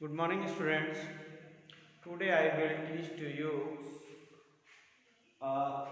Good morning, students. Today I will teach to you uh,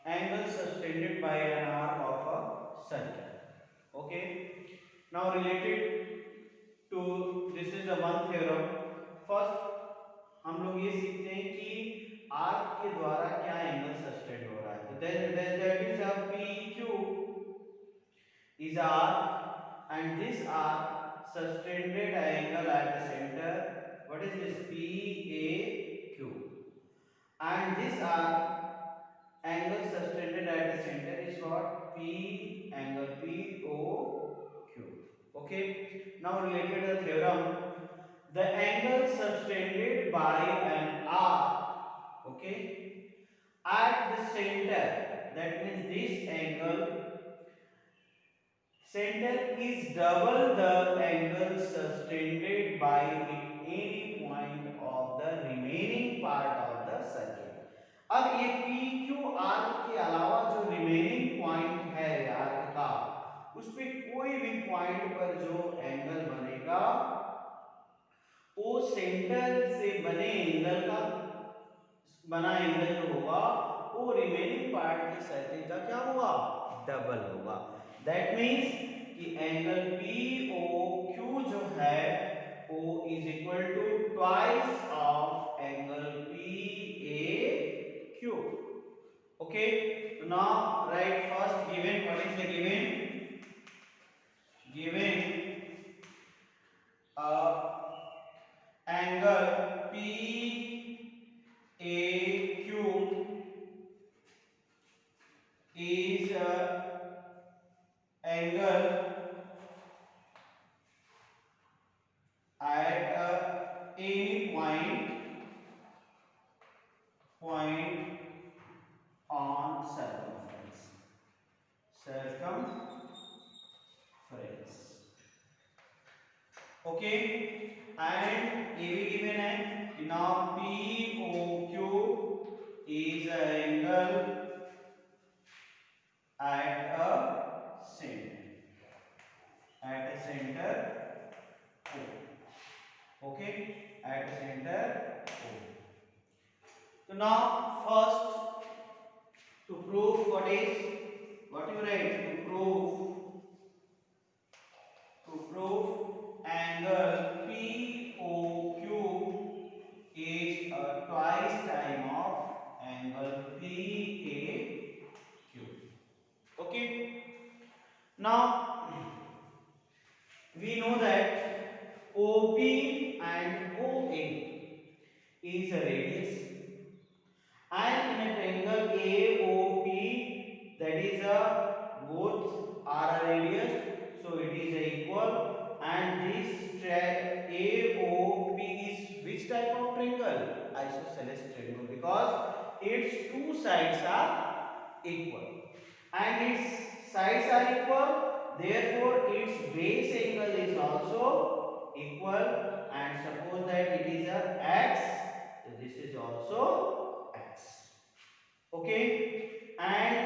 angle subtended by an arc of a circle. Okay. Now related to this is the one theorem. First हम लोग ये सीखते हैं कि arc के द्वारा क्या angle sustained हो रहा है. तो that is a PQ is arc and this arc sustained angle at the center. What is this? PAQ. And this angle sustained at the center is what? P angle POQ. Okay. Now related to the theorem, the angle sustained by an arc, okay, at the center. That means this angle center is double the angle sustained by any point of the remaining part of the circle. अब ये P Q arc के अलावा जो remaining point है arc का उस पे कोई भी पॉइंट पर जो एंगल बनेगा वो सेंटर से बने एंगल का बना एंगल जो होगा वो रिमेनिंग पार्ट के सर्किल का क्या होगा? डबल होगा. दैट मींस कि एंगल पी ओ क्यू जो है वो is equal to twice of angle P A Q. Okay. Now write first given. What is the given? Given angle PAQ is angle at any point on circumference. Okay, and ये भी given है. Now POQ is an angle at a center. At a center O. Okay, at a center O. So now first to prove what you write to prove angle POQ is a twice time of angle PAQ. Okay. Now we know that OP and OA is a radius, and in a triangle AOP, that is a both are a radius, so it is a equal. And this AOP is which type of triangle? Isosceles triangle, because its two sides are equal and its sides are equal, therefore its base angle is also equal. And suppose that it is a x, so this is also x. Okay, and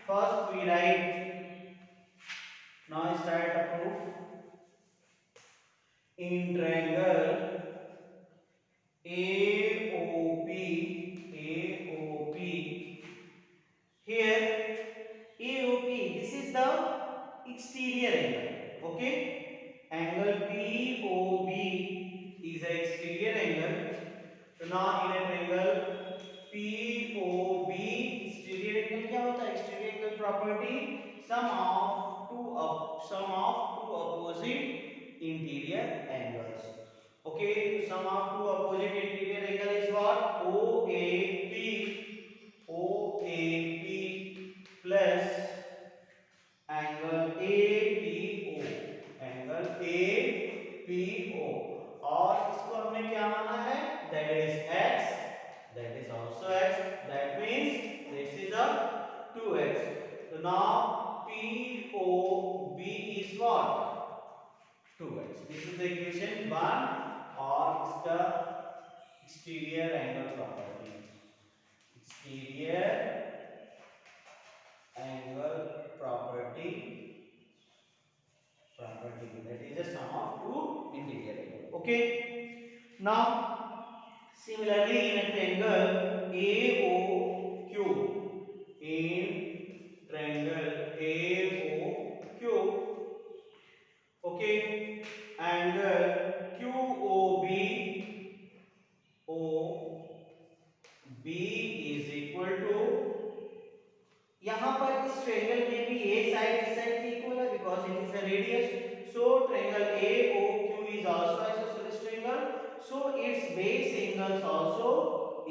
first we write, now start the proof. In triangle AOP, here AOP, this is the exterior angle. Okay, angle POB is an exterior angle. So now in a triangle POB, exterior angle क्या होता है? Exterior angle property, sum of two opposite interior angles. Okay, sum of two opposite interior angle is what? OAP plus angle APO. Angle APO, और इसको हमने क्या माना है? That is x, that is also x. That means this is a 2x. So now POB is what? 2x. This is the equation 1, और इसका exterior angle property. Exterior angle property, that is a sum of two interior angle. Okay. Now, similarly, in a triangle AOQ, in triangle AOQ, okay, angle QOB, OB is equal to, यहाँ पर इस triangle में भी ए side इस side के equal है because it is a radius, so triangle AOQ is also isosceles triangle, so its base angles also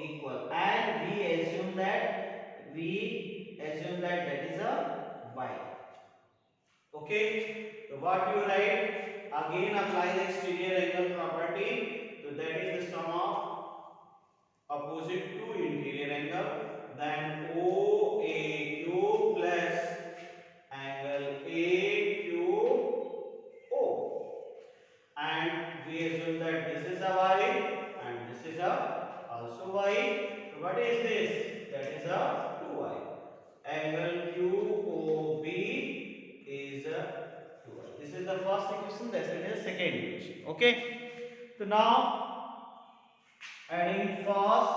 equal, and we assume that that is a y. Okay, so what you write, again apply the exterior angle property, so that is the sum of opposite to interior angle, then OAQ plus angle AQO, and we assume that this is a y and this is a also y. So what is this? That is a 2y. Angle QOB is a 2y. This is the first equation. This is the second equation. Okay. So now adding first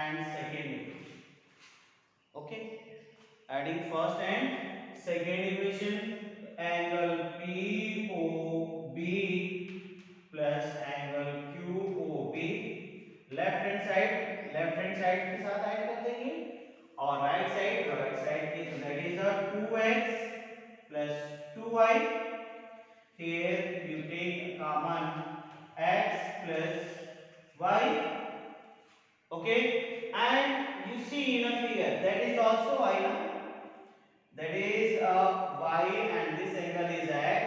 and second equation. Okay. Adding first and second equation, angle POB plus angle QOB, left hand side के साथ add कर देंगे, और right side की, that is a 2x plus 2y. Here you take common x plus y. Okay, and you see in a figure that is also y, na? That is y and this angle is x,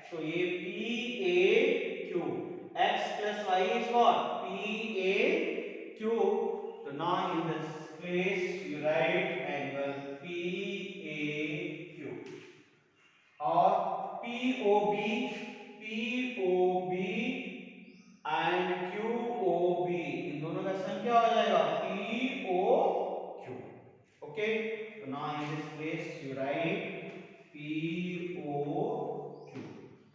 so ये PAQ, x plus y is what? PAQ. So now in this place you write angle PAQ, or POB and QOB, इन दोनों का सम क्या हो जाएगा? POQ. Okay, so now in this place you write POQ.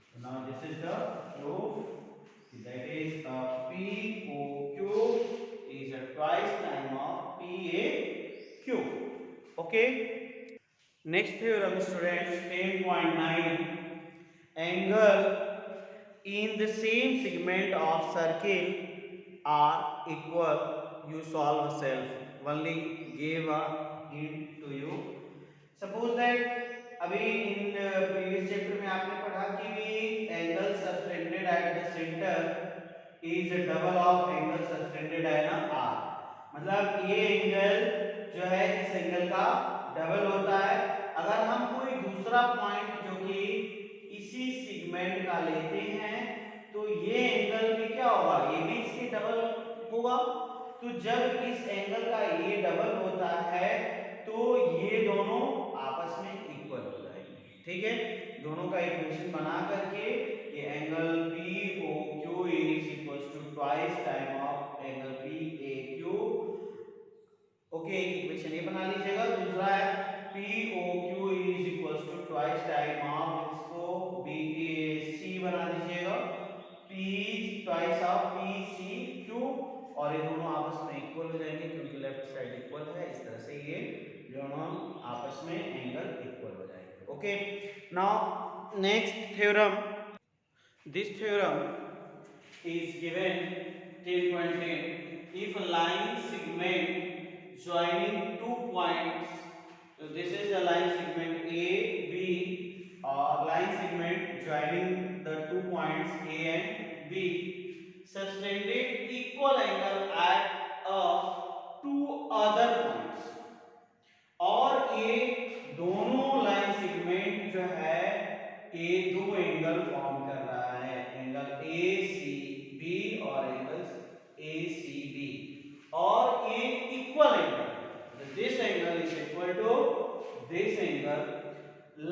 So now this is the proof, that is POQ is a twice time of PAQ. Okay, next theorem students, 10.9, angle in the same segment of circle are equal, you solve self, only gave a hint to you. Suppose that अभी in previous chapter में आपने पढ़ा कि भी angle subtended at the center is a double of angle subtended at R, मतलब ये angle जो है इस एंगल का डबल होता है। अगर हम कोई दूसरा पॉइंट जो कि इसी सेगमेंट का लेते हैं तो ये एंगल भी क्या होगा, ये भी इसके डबल होगा। तो जब इस एंगल का ये डबल होता है तो ये दोनों आपस में इक्वल हो जाएंगे। ठीक है, दोनों का इक्वेशन बना करके ये angle POQ is equals to twice time of angle PAQ। Okay, एक इक्वेशन ये बना लीजिएगा। दूसरा है POQ is equals to twice time of, इसको BC बना दीजिएगा, P ट्वाइस ऑफ PCQ, और ये दोनों आपस में इक्वल हो जाएंगे क्योंकि लेफ्ट साइड इक्वल है। इस तरह से ये दोनों आपस में एंगल इक्वल हो जाएंगे। Okay, now next theorem, this theorem is given 10.10, if a line segment joining two points, so this is a line segment AB, or line segment joining the two points A and B, subtended equal angle at two other points, और ये दोनों line segment जो है ये दो angle form कर रहा है, एंगल ACB और एंगल ACB, और ये equal angle, this angle is equal to this angle,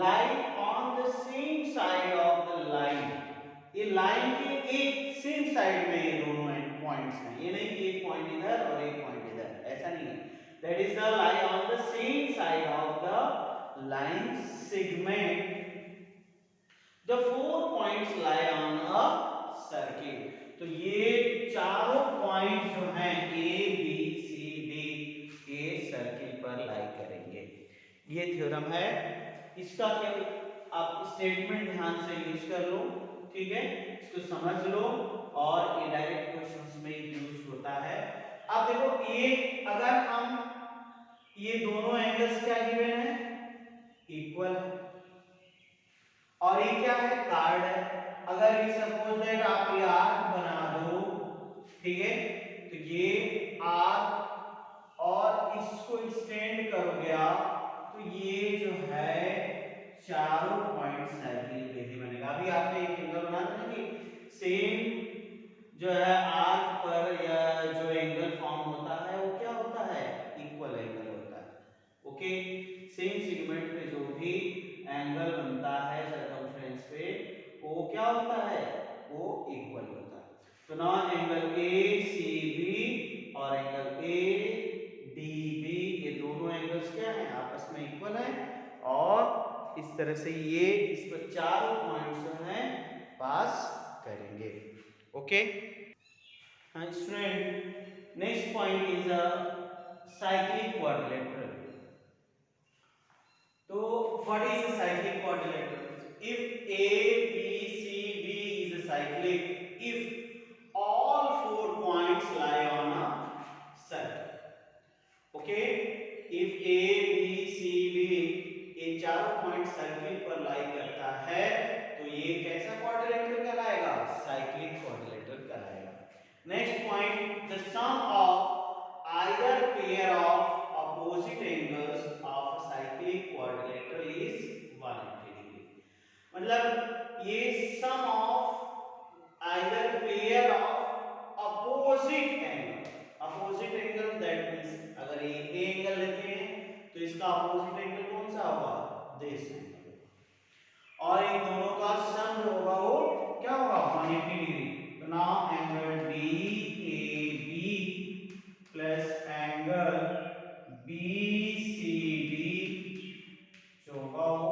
line on the same side of the line, ये लाइन के एक सेम साइड में ये दोनों पॉइंट्स हैं, ये नहीं कि एक पॉइंट इधर और एक पॉइंट इधर, ऐसा नहीं है। That is the line on the same side of the line segment. The 4 points lie on a circle. तो ये चारों पॉइंट जो हैं ए बी सी डी के सर्किल पर लाई करेंगे। ये थ्योरम है। इसका क्या आप स्टेटमेंट ध्यान से यूज कर लो, ठीक है, इसको समझ लो और ये डायरेक्ट क्वेश्चंस में यूज होता है। अब देखो ये अगर हम ये दोनों एंगल्स क्या गिवन है, इक्वल है, और ये क्या है, कार्ड है। अगर ये सपोज दैट आप ये आर्क बना दो, ठीक है, तो ये आर्क और इसको एक्सटेंड करोगे आप, तो ये जो है चारों पॉइंट सर्किल पे ही बनेगा। अभी आपने एक एंगल बना था ना कि सेम जो है आर्क पर या जो एंगल फॉर्म होता है वो क्या होता है, इक्वल एंगल होता है। ओके, सेम सेगमेंट पे जो भी एंगल बनता है सर्कमफ्रेंस पे वो क्या होता है, वो इक्वल होता है। तो ना एंगल ए सी बी और एंगल ए डी बी, ये दोनों एंगल्स क्या हैं, आपस में इक्वल हैं, और इस तरह से ये इस पर चारों पॉइंट्स जो हैं पास करेंगे। ओके, हाँ student, next point is a cyclic quadrilateral. तो what is a cyclic quadrilateral? If A, B, C, D is a cyclic, if all four points lie on a circle. Okay? If A, B, C, D ये चारों point circle पर लाई करता है तो ये कैसा quadrilateral कहलाएगा, साइक्लिक क्वाड्रिलेटरल कहलाएगा। Next point, the sum of either pair of opposite angles of a cyclic quadrilateral is 180 degree. मतलब ये sum of either pair of opposite angle, opposite angle that means अगर ये एंगल लेते हैं तो इसका अपोजिट एंगल कौन सा होगा, दिस एंगल, और इन दोनों का सम जो होगा वो क्या होगा, 180 डिग्री। तो now angle DAB plus angle BCD जो होगा वो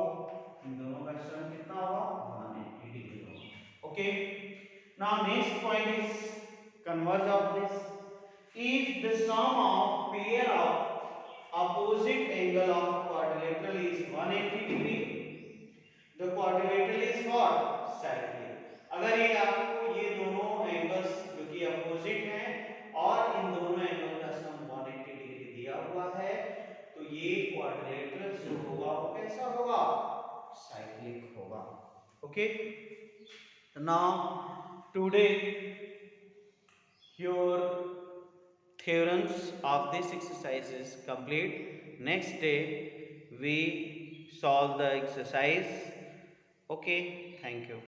इन दोनों का सम कितना होगा, 180 डिग्री होगा। Okay, now next point is converse of this. If the sum of pair of opposite angle of quadrilateral is 180 degree, the quadrilateral is what, cyclic. अगर ये आपको ये दोनों एंगल्स जो कि अपोजिट हैं और इन दोनों एंगल का सम 180 डिग्री दिया हुआ है तो ये क्वाड्रिलेटरल जो होगा वो कैसा होगा, साइक्लिक होगा। Okay, now today your theorems of this exercise is complete. Next day we solve the exercise. Okay, thank you.